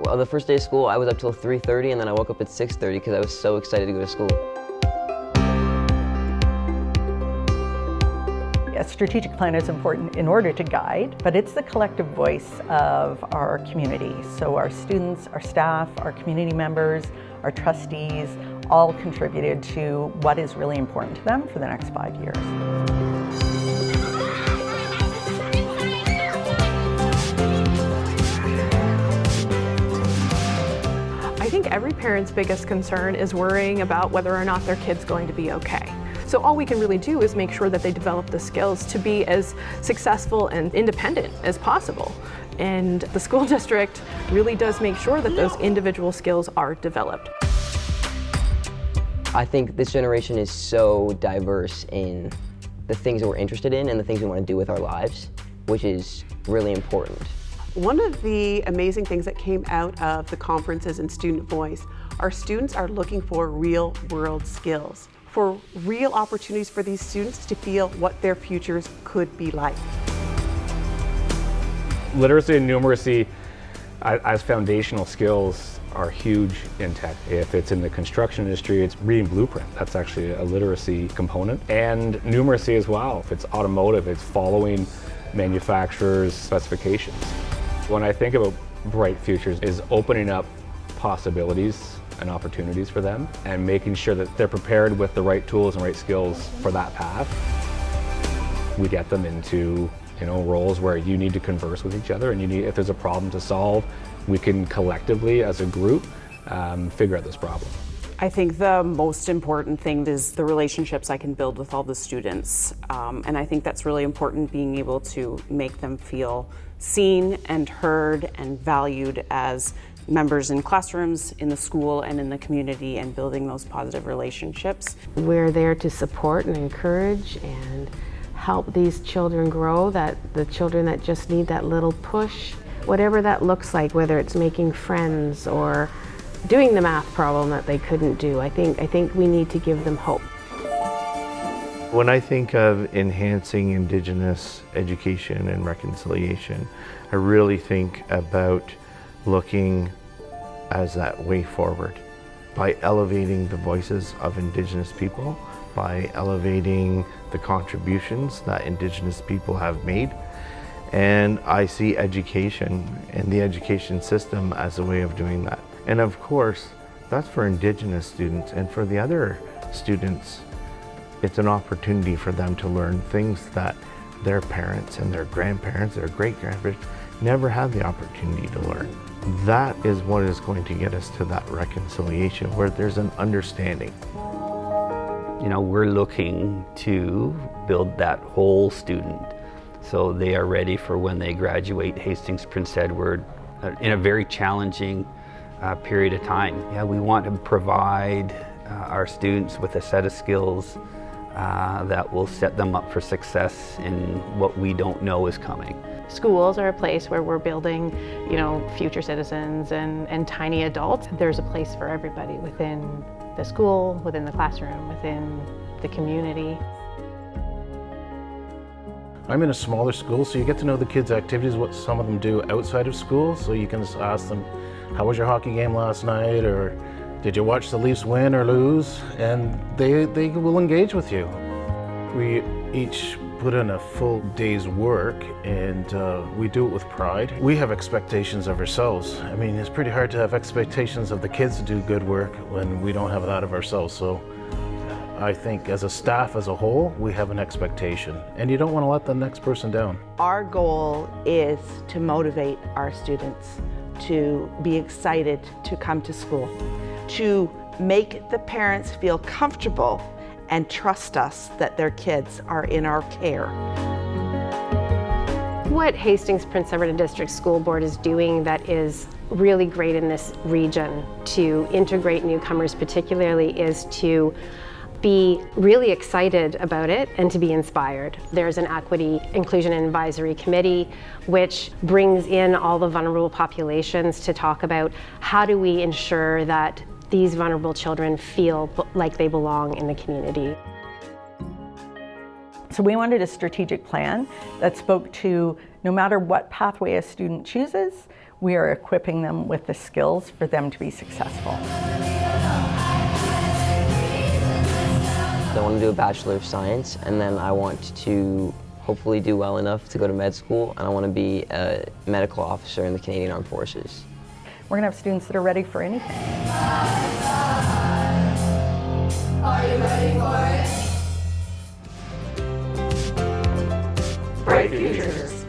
Well, the first day of school, I was up till 3:30, and then I woke up at 6:30 because I was so excited to go to school. A strategic plan is important in order to guide, but it's the collective voice of our community. So our students, our staff, our community members, our trustees, all contributed to what is really important to them for the next 5 years. I think every parent's biggest concern is worrying about whether or not their kid's going to be okay. So all we can really do is make sure that they develop the skills to be as successful and independent as possible. And the school district really does make sure that those individual skills are developed. I think this generation is so diverse in the things that we're interested in and the things we want to do with our lives, which is really important. One of the amazing things that came out of the conferences and Student Voice, our students are looking for real world skills, for real opportunities for these students to feel what their futures could be like. Literacy and numeracy as foundational skills are huge in tech. If it's in the construction industry, it's reading blueprint. That's actually a literacy component. And numeracy as well. If it's automotive, it's following manufacturers' specifications. When I think about bright futures, is opening up possibilities and opportunities for them and making sure that they're prepared with the right tools and right skills for that path. We get them into roles where you need to converse with each other, and if there's a problem to solve, we can collectively as a group figure out this problem. I think the most important thing is the relationships I can build with all the students. And I think that's really important, being able to make them feel seen and heard and valued as members in classrooms, in the school, and in the community, and building those positive relationships. We're there to support and encourage and help these children grow, that the children that just need that little push, whatever that looks like, whether it's making friends or doing the math problem that they couldn't do. I think we need to give them hope. When I think of enhancing Indigenous education and reconciliation, I really think about looking as that way forward by elevating the voices of Indigenous people, by elevating the contributions that Indigenous people have made. And I see education and the education system as a way of doing that. And of course, that's for Indigenous students, and for the other students, it's an opportunity for them to learn things that their parents and their grandparents, their great-grandparents never had the opportunity to learn. That is what is going to get us to that reconciliation, where there's an understanding. We're looking to build that whole student so they are ready for when they graduate Hastings Prince Edward in a very challenging period of time. We want to provide our students with a set of skills that will set them up for success in what we don't know is coming. Schools are a place where we're building, future citizens and tiny adults. There's a place for everybody within the school, within the classroom, within the community. I'm in a smaller school, so you get to know the kids' activities, what some of them do outside of school, so you can just ask them, how was your hockey game last night, or did you watch the Leafs win or lose? And they will engage with you. We each put in a full day's work, and we do it with pride. We have expectations of ourselves. I mean, it's pretty hard to have expectations of the kids to do good work when we don't have that of ourselves. So I think as a staff as a whole, we have an expectation, and you don't want to let the next person down. Our goal is to motivate our students to be excited to come to school, to make the parents feel comfortable and trust us that their kids are in our care. What Hastings Prince Edward District School Board is doing that is really great in this region to integrate newcomers particularly is to be really excited about it and to be inspired. There's an Equity, Inclusion and Advisory Committee which brings in all the vulnerable populations to talk about how do we ensure that these vulnerable children feel like they belong in the community. So we wanted a strategic plan that spoke to No matter what pathway a student chooses, we are equipping them with the skills for them to be successful. I want to do a Bachelor of Science, and then I want to hopefully do well enough to go to med school, and I want to be a medical officer in the Canadian Armed Forces. We're going to have students that are ready for anything. Are you ready for it? Bright futures.